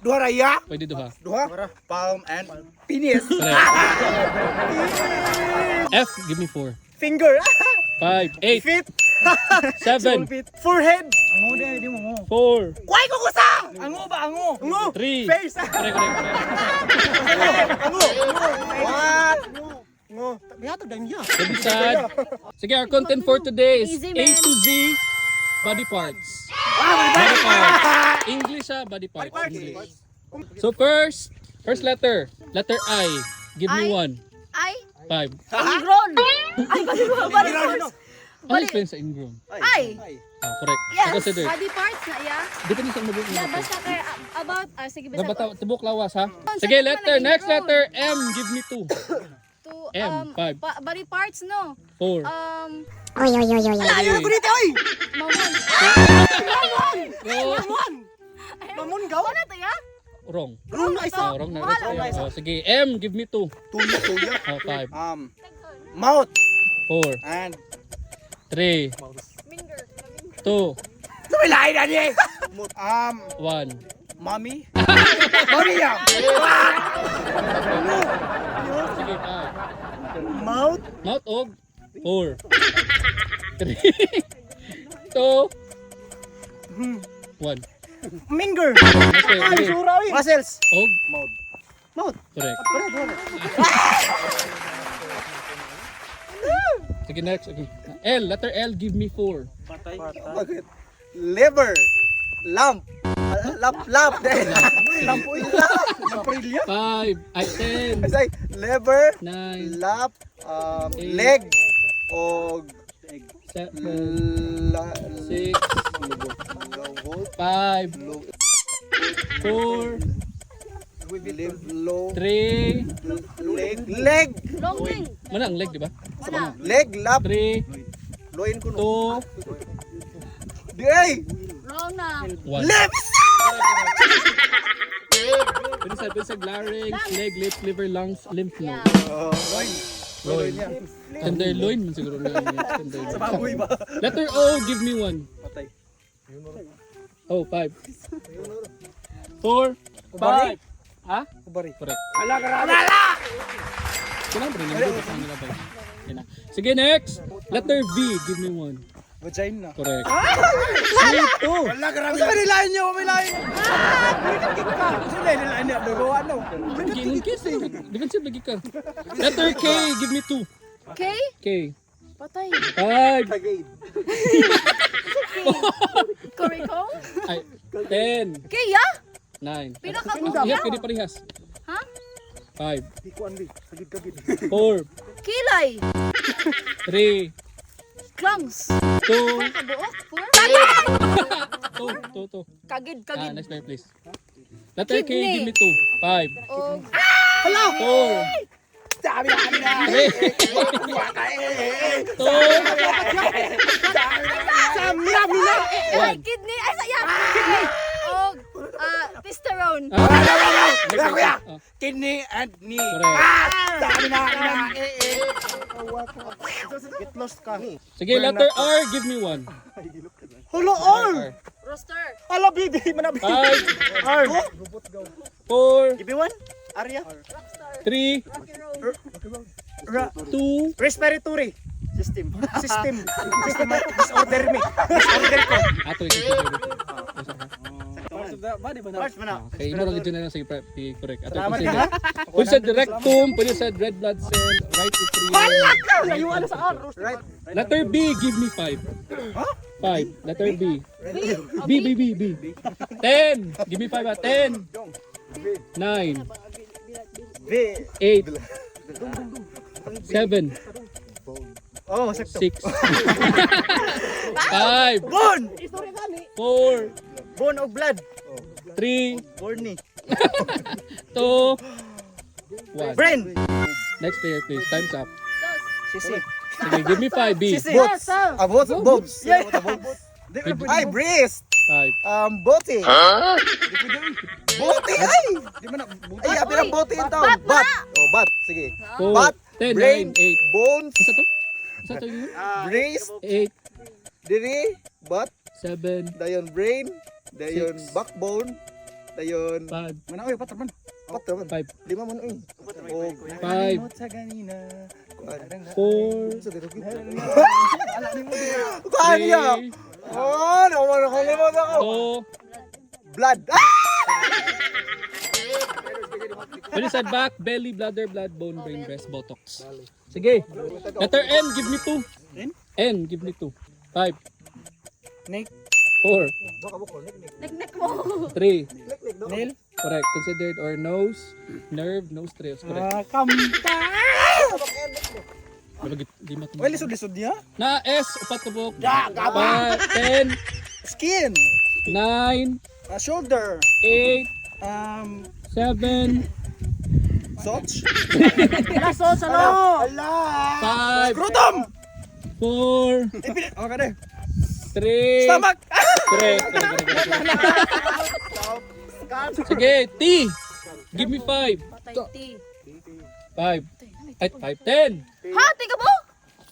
Duha raya. Pwede duha. Duha. Palm and penis. Correct. F, give me 4. Finger. 5, 8, Feet. 7, Forehead. Ango din, di mo. 4, Why ko kusa? Ango ba ango? Ango. 3. Face. Correct. Ango. What? Ango. Biya to danya. Don't be sad. Sige, our content for today is Easy, A man. to Z body parts. Body parts. English body parts. English. So first letter. Letter I. Give me I? 1. Ay, 5. ingrown. Ay, body parts. Ano yung explain sa ingrown? Ay, Correct. yes, Consider. body parts na iya. Depende sa mag-uwi. Yeah, basta kay about, sige, basta. Bata, tibok lawas ha. Sige, letter. Next letter. M. Give me 2. To, M, 5. body parts, no? 4. Ayaw ko dito oy. Mamon. Mamon gaw. Ano to, ya? Wrong. Wrong na isa. Wrong na. Sige, M. Give me 2. Tuya. 5. Mouth 4. and 3. Finger. 2. Sumilay na ni. 1. Mommy. Mommy ya. Sige, 5. Mouth. Mouth og 4. 3. 2. 1. Finger. Sige. Muscles. Og Mouth. Mouth. correct. Sige, next. Okay. L. Letter L. Give me 4. Bakit? Liver. Lamp. Lamp. Lampuilla. 5. Ay, 10. It's like liver, 9. lap, leg, o 7. 6. 5. 4. live low, 3. leg, Long thing. Mana ang leg, di ba? Wala. leg, lap, 3. loin ko no. 2. Di ay! Wrong na. 1. Lips! Pwede sa larynx, leg, lips, liver, lungs, lymph Yeah. node. Loin. Loin. Tenderloin man siguro na yun. Tenderloin. Sa baboy ba? Letter O, give me 1. Patay. Oh, 5. 4. Kubari? 5. Ha? Kubari. Correct. Ala, karami! Ala! Kailangan pa rin yung video. Ang nilabay. Yan na. Sige, next. Letter V, give me 1. Vagina. Correct. Wala, karami! Sa nilayan niyo, umilayan! Sila nilayan niya, dogo ano? Ginong kiss eh. Defensive lagi ka. Letter K, give me 2. Okay? K. Patay. 5. Tagay. Koriko? Ay, 10. Kaya? 9. Pinakagusto. Iya, pwede parehas. Ha? 5. Di ko anli. Sagid-kagid. 4. Kilay. 3. Crumbs. 2. Kabuok. Four. 2. Kagid. Next player please. Letter K, Kidney. give me 2. 5. O. 4. Dami na! 3. 2. Dami na! Ay, 1. kidney. Ay, saya. Kidney. O. Testosterone. Kuya! Kidney and knee. Correct. Dami na! Get lost ka. Sige, letter R, give me 1. Hello, all! Roster. Hello, baby! Manabi! 5. Arm! 4. Give me one. Arya. 3. 2. Respiratory. System. System disorder me. Disorder ko. Ato ito. First na. Okay, imo lang na lang sige correct. Ato Salamat consider. ha. Pwede sa rectum, pwede sa red blood cell, right atrium. Ayun sa R. Right. Letter B, give me 5. 5. Letter B. B. 10. Give me 5 10. 9. V. 8. 7. Oh, sakto. 6. 5. Bone. 4. Bone of blood. 3. Borny. 2. 1. Brain. Next player please. Time's up. Sisi. Sige, give me 5 B. Sisi. Bots. Bots. Bobs. Yeah. Ay, breast. 5. Bote. Bote ay. Di man na. Ay, apil ang bote ito. Bat. Oh, bat. Sige. 4. Bat. 10. Brain. 9. 8. Bones. Isa to? Isa to yun? Breast. 8. Diri. Bat. 7. Dayon brain. Dayon 6. backbone. Dayon. 5. Mana oy, patro man. 4 man. 5. 5 man oy. Og 5. Sa ganina. 4. sa dito. Kuhaan niya. Oh, nawala ko limot ako. 2. Blood. Pwede sa back, belly, bladder, blood, bone, brain, breast, buttocks. Sige. Letter N, give me 2. N, give me 2. 5. Nick. 4. Nek-nek mo. 3. Nail. Correct. Considered or nose, nerve, nose, trails. Correct. Kamta. Di matumbo. Well, lisod-lisod niya. Na S, upat tubok. 10, Skin. 9, Shoulder. 8, 7, Soch. Laso sa lo. Ala. 5, Scrotum. 4, Okay na. 3. Stomach. Correct. Sige, T. Give me 5. Patay ti. 5. Ay, 5. 10. Ha, tingka mo?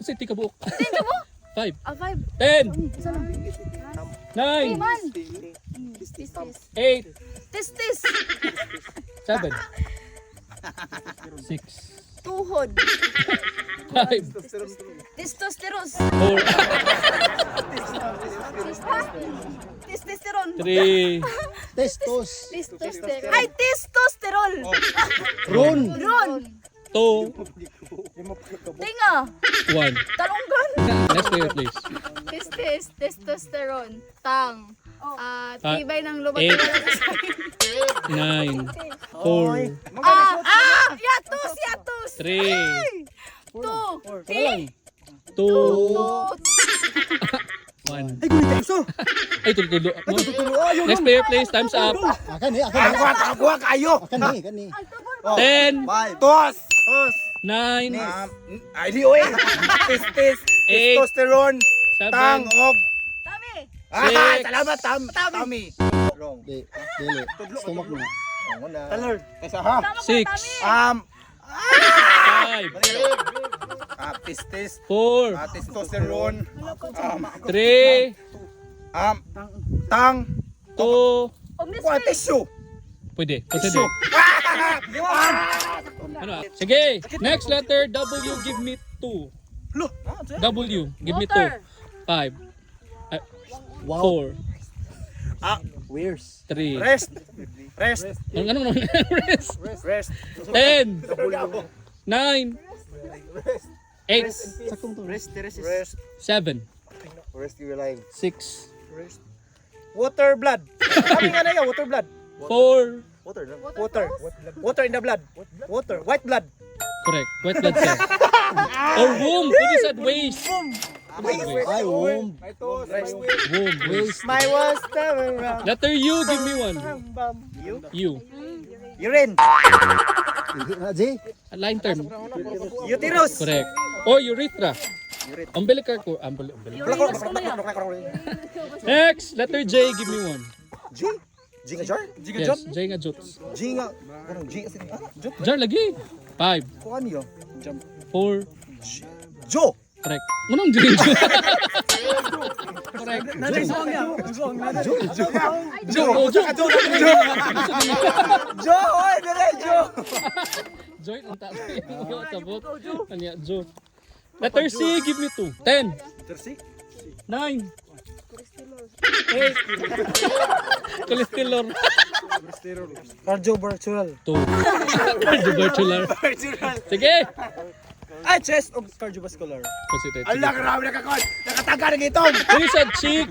Kasi tika buok. Tingka mo? 5. Ah, 5. 10. Isa lang. 9. Man. Tis. 8. Tis. 7. 6. Tuhod. 5. Testosteros. 4. Testosteron. 3. Testos. Testosterol. Ay, testosterol. Ron. Ron. 2. Tinga. 1. Talunggan. Next player, please. Testosteron. Tang. Tibay ng lubat. 8. 9. 4. Yatus. 3. 2. 2. 1. Ay, gulita iso. Ay, tulo. Next player, please. Time's up. Akan Agwa kayo. Kani. 10. 5. Tos. 9. Ay, di oy. Tis. 8. Testosterone. 7. Tangog. Tami. Six. Salamat, Tami. Wrong. Dili. Stomach mo. Taler. Kaysa ha. 6. 5. Pistis. 4. Testosterone. 3. Tang. 2. Kuha, tissue. Pwede. Consider. Ano? Sige. Next letter, W. Give me 2. Lo. W. Give me 2. Water. 5. Wow. 4. Where's? 3. Rest. Ano? Rest. 10. 9. 8. Sakong to. Rest. 7. Rest your life. 6. Water blood. Kami nga na yan, water blood. 4. Water in the blood. Water. White blood. Correct. White blood cell. Or womb. Pwede sa waist. Ay, womb. Womb. Waste. My was around. Letter U. Give me 1. U. Urine. J. Line term. Uterus. Correct. O urethra. Umbilical cord. Uranus ko na yan. Next. Letter J. Give me 1. G nga jar? G nga Yes. jot? J nga jots. G nga. Anong G kasi? Jot? Jar lagi. 5. Kuha niyo. 4. Jo. Correct. Manong J. Correct. Nanay song niya. Jo. Jo. Oy, dire Jo. Joy ang taas. Yo tabot. Anya Jo. Letter C. Give me 2. 10. 9. 8. Cholesterol. Cardiovascular. 2. Cardiovascular. Sige. Ay, chest of cardiovascular. Consider. Allah, grabe nakakon. Nakataga ng itong. Pwede sa cheek.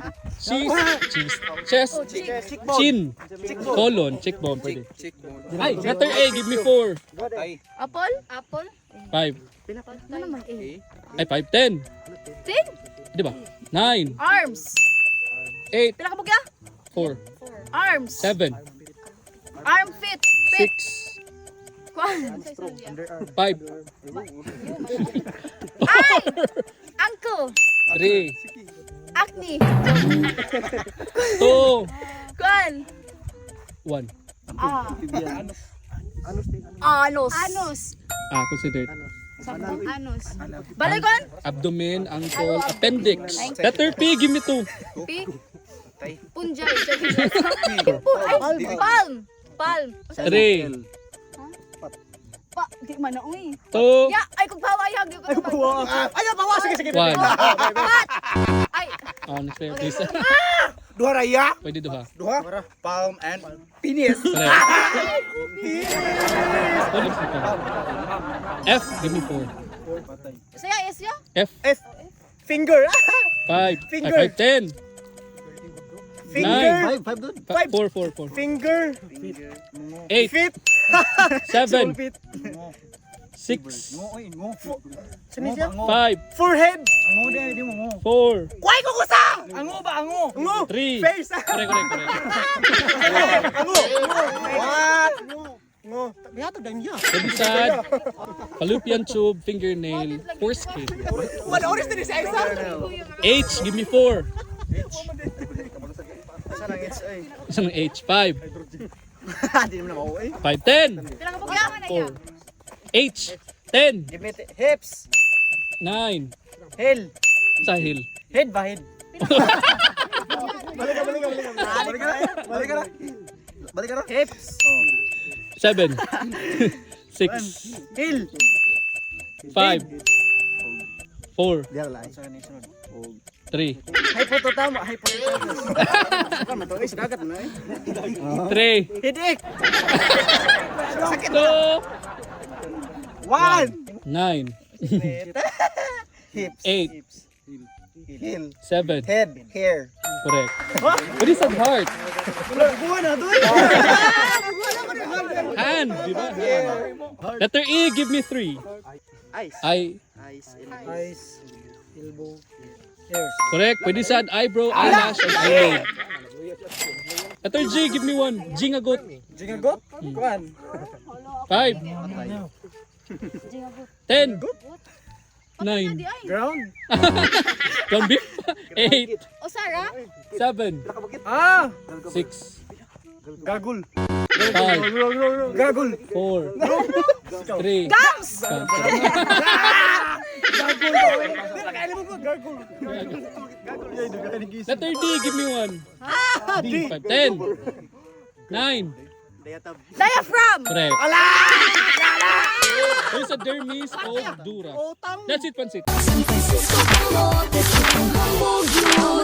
Chest. Chin. Colon. Cheekbone. Pwede. Ay, letter A. Give me 4. Apple? 5. Ano naman eh? Ay, 5. 10. 10? Di ba? 9. Arms. 8. Pila ka bugya? 4. Arms. 7. Armpit. 6. Kwan. 5. Ay! Ankle. 3. Acne. 2. Kwan. 1. Anus. Considered. Anus. Balik kwan? Abdomen, ankle, appendix. Letter P. Give me 2. P. Punjay. Ay, palm. Palm. 3, Di man ako eh. 2, Ya, ay kung pawayag. Di ko na Ayaw, bawa. Sige. 1. Ay, Oh, next player, please. Duha raya. Pwede duha. Duha. Palm and penis. Correct. Pwede sa ito. F, give me 4. saya is ya? F, F. Finger. 5. Finger. 5, 10. Finger. 5 doon. 4. Finger. 8, Feet. 7, Feet. 6, Sinisya. 5, Forehead. 4, Kuhay ko kusa. Ango ba? Ango. 3. Face. Correct. Ango. What? Ango. Yato dan niya. Pwede sad, fallopian tube, fingernail, foreskin. Wala oras din sa isa. H, give me 4. Isang H, 5. Hindi naman ako eh. 5, 10. Bilang ka pagyaman na 4. H, 10. Hips. 9. Hill. Sa hill. Head ba head? Balik ka na. Hips. 7. 6. Hill. 5. 4. Diyan lang. 3. Hypothalamus. Hypothalamus. Saka man to. Dagat na eh. 3. Headache. 2. 1. 9. Hips. 8. Hill. 7. Head. Hair. Correct. What is that heart? Buwan na to. Hand. Diba? Letter E, give me 3. Eyes. I. Eyes. Elbow. Ears. Correct. Pwede sad eyebrow, eyelash, and eyelid. Letter G, give me 1. G nga goat. Jingagot? Kuan. 5. 10. 9. Ground. Ground beef. 8. O Sarah? 7. Ah. 6. Gagul. 5. Gagul. 4. 3. Gams! Gagul. Nakailan mo ba? Gagul. Letter D, give me 1. D. 5. 10. 9. Diaphragm! Correct. There's a dermis called dura. That's it, Pansit. San Francisco, como te siento, como you,